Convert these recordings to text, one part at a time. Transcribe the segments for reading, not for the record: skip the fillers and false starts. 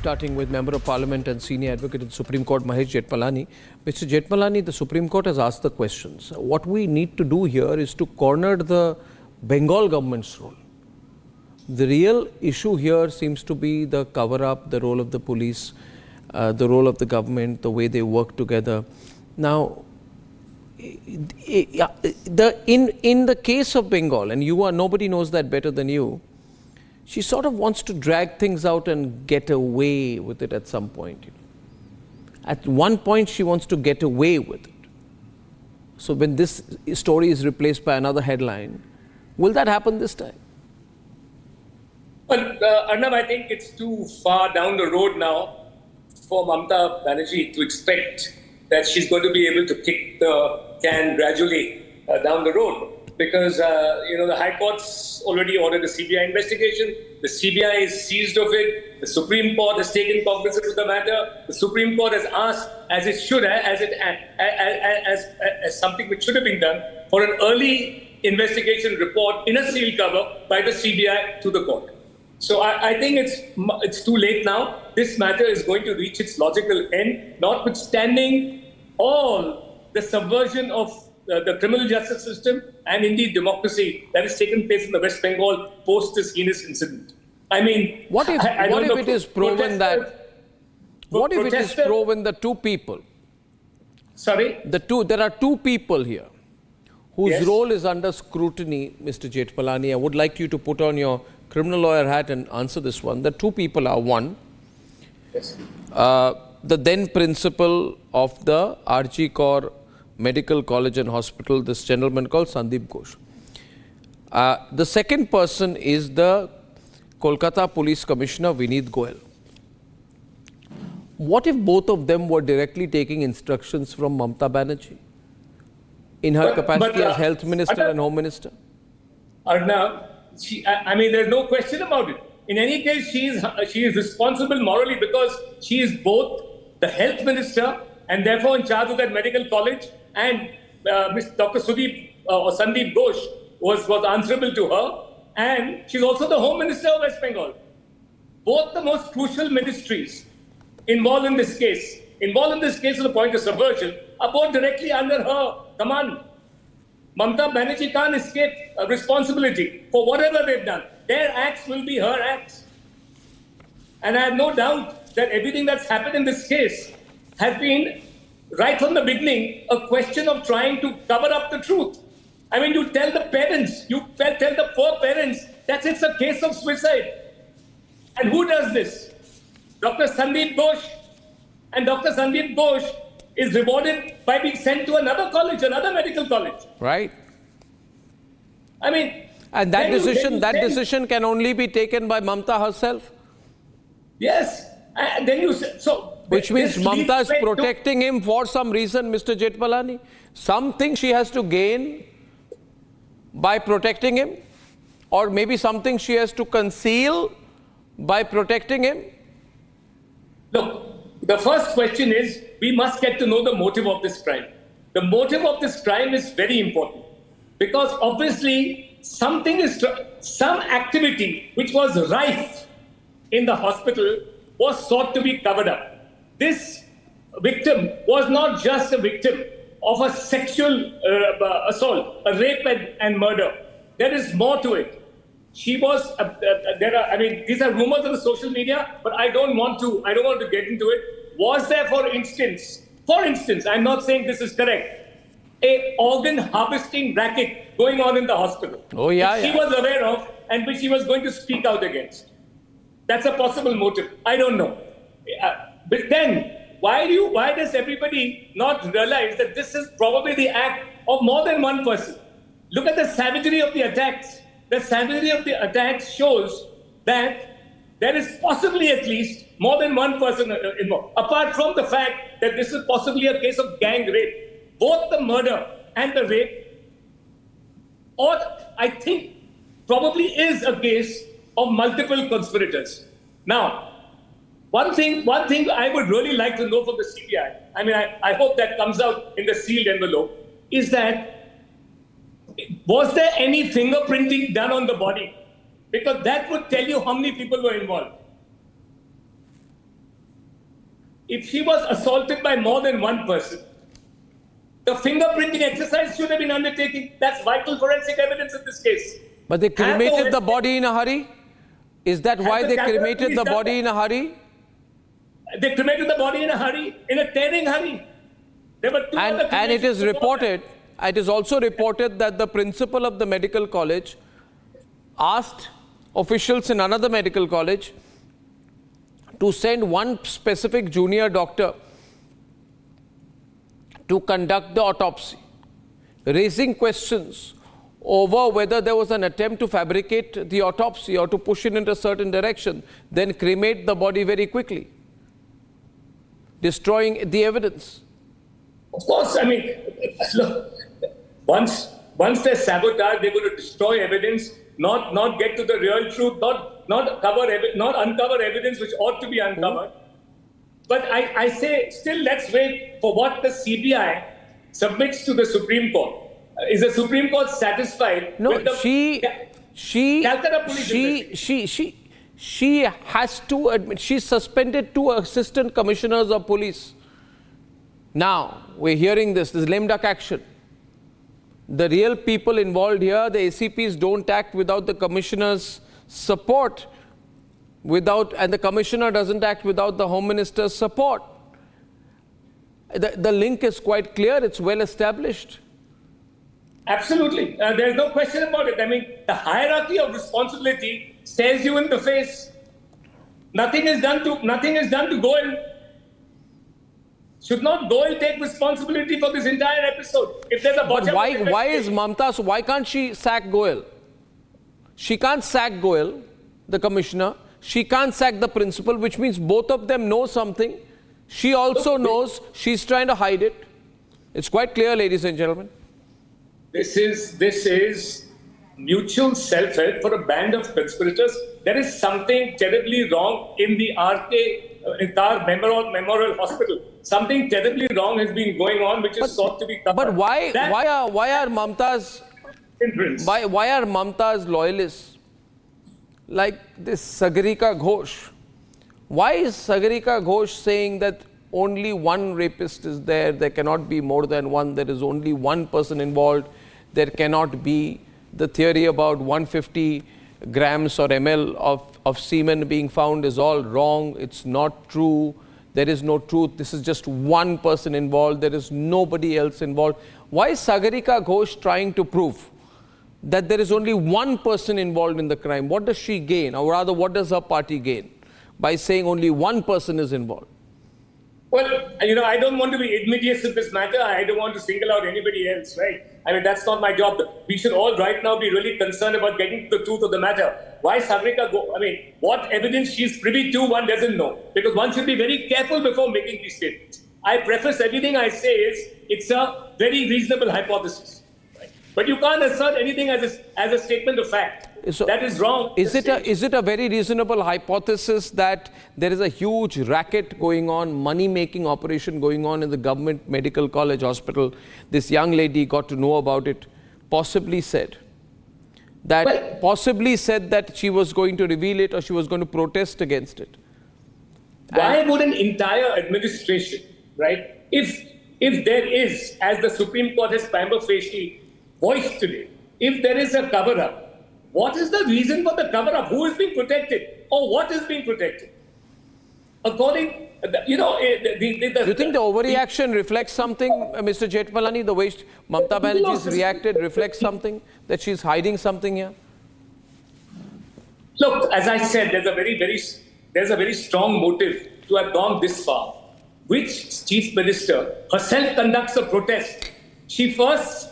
starting with Member of Parliament and Senior Advocate in the Supreme Court, Mahesh Jethmalani. Mr. Jethmalani, the Supreme Court has asked the questions. What we need to do here is to corner the Bengal government's role. The real issue here seems to be the cover-up, the role of the police, the role of the government, the way they work together. Now, in the case of Bengal, and nobody knows that better than you, she sort of wants to drag things out and get away with it at some point. At one point, she wants to get away with it. So when this story is replaced by another headline, will that happen this time? Well, Arnab, I think it's too far down the road now for Mamata Banerjee to expect that she's going to be able to kick the can gradually down the road. Because, the High Court's already ordered a CBI investigation. The CBI is seized of it. The Supreme Court has taken cognizance of the matter. The Supreme Court has asked, as it should, as something which should have been done, for an early investigation report in a sealed cover by the CBI to the court. So I think it's too late now. This matter is going to reach its logical end, notwithstanding all the subversion of the criminal justice system and indeed democracy that has taken place in the West Bengal post this heinous incident. I mean, what if it is proven that the two people, there are two people here whose role is under scrutiny, Mr. Jethmalani. I would like you to put on your criminal lawyer hat and answer this one. The two people are one, the then principal of the R.G. Kaur Medical College and Hospital, this gentleman called Sandeep Ghosh. The second person is the Kolkata Police Commissioner, Vineet Goyal. What if both of them were directly taking instructions from Mamata Banerjee in her capacity as Health Minister and Home Minister? Arnab, there's no question about it. In any case, she is responsible morally because she is both the Health Minister and therefore in charge of that medical college, and Dr. Sandeep Ghosh was answerable to her, and she's also the Home Minister of West Bengal. Both the most crucial ministries involved in this case to the point of subversion, are both directly under her command. Mamata Banerjee can't escape responsibility for whatever they've done. Their acts will be her acts. And I have no doubt that everything that's happened in this case has been, right from the beginning, a question of trying to cover up the truth. I mean, you tell the parents, tell the poor parents that it's a case of suicide. And who does this? Dr. Sandeep Ghosh. And Dr. Sandeep Ghosh is rewarded by being sent to another college, another medical college. Right. I mean... And that decision can only be taken by Mamata herself? Yes. And then you say... Which means Mamata is protecting him for some reason, Mr. Jethmalani? Something she has to gain by protecting him? Or maybe something she has to conceal by protecting him? Look, the first question is, we must get to know the motive of this crime. The motive of this crime is very important. Because obviously, some activity which was rife in the hospital was sought to be covered up. This victim was not just a victim of a sexual assault, a rape and murder. There is more to it. She was, these are rumors on the social media, but I don't want to get into it. Was there, for instance, I'm not saying this is correct, a organ harvesting racket going on in the hospital? Oh, yeah, which she was aware of and which she was going to speak out against. That's a possible motive. I don't know. But then, why does everybody not realize that this is probably the act of more than one person? Look at the savagery of the attacks. The savagery of the attacks shows that there is possibly at least more than one person involved. Apart from the fact that this is possibly a case of gang rape, both the murder and the rape, or I think probably is a case of multiple conspirators. Now, one thing I would really like to know from the CBI, I hope that comes out in the sealed envelope, is that was there any fingerprinting done on the body? Because that would tell you how many people were involved. if she was assaulted by more than one person, the fingerprinting exercise should have been undertaken. That's vital forensic evidence in this case. But they Have cremated the OSS body in a hurry? Is that why the they capital cremated police the done body that? in a hurry? They cremated the body in a hurry, in a tearing hurry. There were two other And it cremations is before reported, it is also reported that the principal of the medical college asked officials in another medical college to send one specific junior doctor to conduct the autopsy, raising questions over whether there was an attempt to fabricate the autopsy or to push it in a certain direction, then cremate the body very quickly, destroying the evidence. Of course, I mean, look, once there's sabotage, they're going to destroy evidence, not get to the real truth, not uncover evidence which ought to be uncovered. But I say, still, let's wait for what the CBI submits to the Supreme Court. Is the Supreme Court satisfied No, with the Calcutta police she has to admit, she suspended 2 assistant commissioners of police. Now, we're hearing this lame duck action. The real people involved here, the ACPs don't act without the commissioner's support, and the commissioner doesn't act without the Home Minister's support. The link is quite clear, it's well established. Absolutely. There's no question about it. I mean, the hierarchy of responsibility stares you in the face. Nothing is done to Goel. Should not Goel take responsibility for this entire episode? If there's a But why is Mamta, so why can't she sack Goel? She can't sack Goel, the commissioner. She can't sack the principal, which means both of them know something. She also knows, she's trying to hide it. It's quite clear, ladies and gentlemen. This is mutual self-help for a band of conspirators. There is something terribly wrong in the Tar Memorial Hospital. Something terribly wrong has been going on, which is sought to be covered. But why are Mamta's loyalists like this Sagarika Ghosh? Why is Sagarika Ghosh saying that only one rapist is there, there cannot be more than one, there is only one person involved, there cannot be the theory about 150 grams or ml of semen being found is all wrong, it's not true, there is no truth, this is just one person involved, there is nobody else involved. Why is Sagarika Ghosh trying to prove that there is only one person involved in the crime? What does she gain, or rather what does her party gain by saying only one person is involved? Well, I don't want to be invidious in this matter. I don't want to single out anybody else, right? I mean, that's not my job. We should all right now be really concerned about getting to the truth of the matter. Why Sagarika what evidence she's privy to, one doesn't know. Because one should be very careful before making these statements. I preface everything I say is, it's a very reasonable hypothesis. Right? But you can't assert anything as a statement of fact. So that is wrong. Is it a very reasonable hypothesis that there is a huge racket going on, money-making operation going on in the government medical college hospital? This young lady got to know about it, possibly said that she was going to reveal it or she was going to protest against it. Why would an entire administration, right, if there is, as the Supreme Court has prima facie voiced today, if there is a cover-up, what is the reason for the cover-up? Who is being protected? Or what is being protected? According, do you think the overreaction reflects something, Mr. Jethmalani? The way Mamta Banerjee has reacted reflects something? That she's hiding something here? Look, as I said, there's a very strong motive to have gone this far. Which Chief Minister herself conducts a protest? She first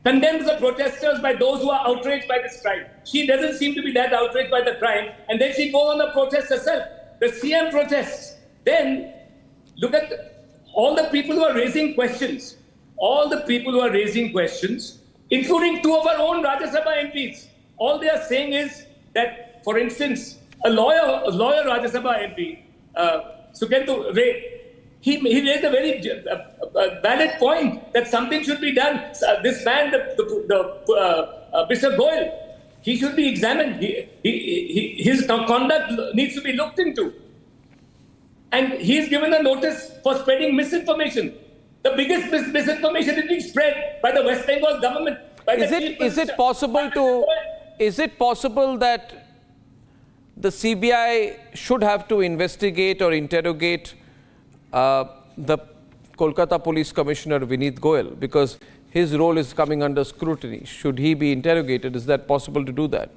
condemns the protesters by those who are outraged by this crime. She doesn't seem to be that outraged by the crime, and then she goes on the protest herself. The CM protests. Then look at all the people who are raising questions. All the people who are raising questions, including 2 of our own Rajya Sabha MPs. All they are saying is that, for instance, a lawyer Rajya Sabha MP, Sukhendu Ray, he raised a very valid point that something should be done. This man, Mr. Goel, he should be examined. His conduct needs to be looked into. And he's given a notice for spreading misinformation. The biggest misinformation is being spread by the West Bengal government. By the Chief Is it Minister. possible is it possible that the CBI should have to investigate or interrogate the Kolkata Police Commissioner Vineet Goyal, because his role is coming under scrutiny? Should he be interrogated? Is that possible to do that?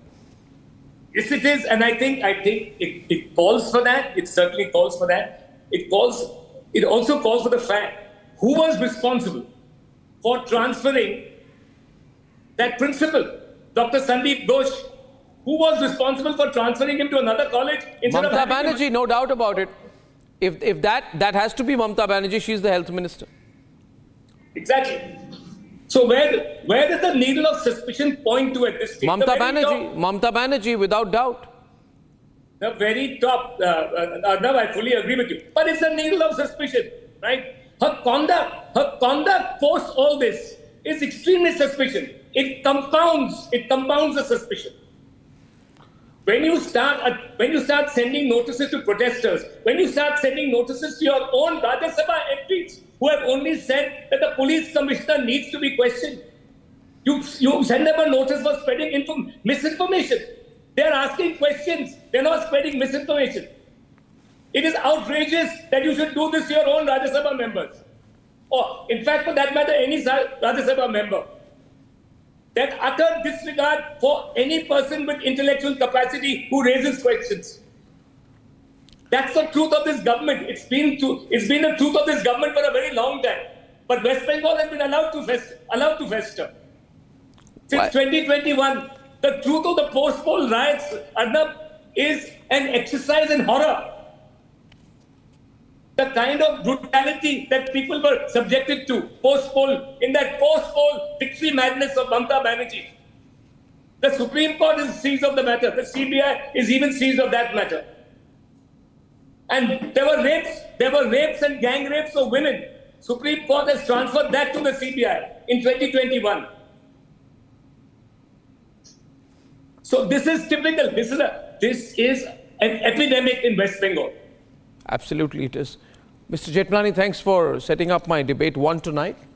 Yes, it is, and I think it calls for that. It certainly calls for that. It also calls for the fact who was responsible for transferring that principal, Dr. Sandeep Ghosh, who was responsible for transferring him to another college instead of Mamta having him- Banerjee, no doubt about it. If that has to be Mamta Banerjee, she's the health minister. Exactly. So where does the needle of suspicion point to at this stage? Mamta Banerjee, without doubt. The very top, Arnav, I fully agree with you. But it's a needle of suspicion, right? Her conduct post all this is extremely suspicious. It compounds the suspicion. When you start sending notices to protesters, when you start sending notices to your own Rajya Sabha MPs who have only said that the police commissioner needs to be questioned, you send them a notice for spreading misinformation. They are asking questions. They're not spreading misinformation. It is outrageous that you should do this to your own Rajya Sabha members. Or, in fact, for that matter, any Rajya Sabha member. That utter disregard for any person with intellectual capacity who raises questions. That's the truth of this government. It's been the truth of this government for a very long time. But West Bengal has been allowed to fester. Since 2021, the truth of the post-poll riots, Arnab, is an exercise in horror. The kind of brutality that people were subjected to post-poll, in that post-poll victory madness of Mamta Banerjee. The Supreme Court is seized of the matter. The CBI is even seized of that matter. And there were rapes and gang rapes of women. Supreme Court has transferred that to the CBI in 2021. So this is typical. This is an epidemic in West Bengal. Absolutely it is. Mr. Jethmalani, thanks for setting up my debate 1 tonight.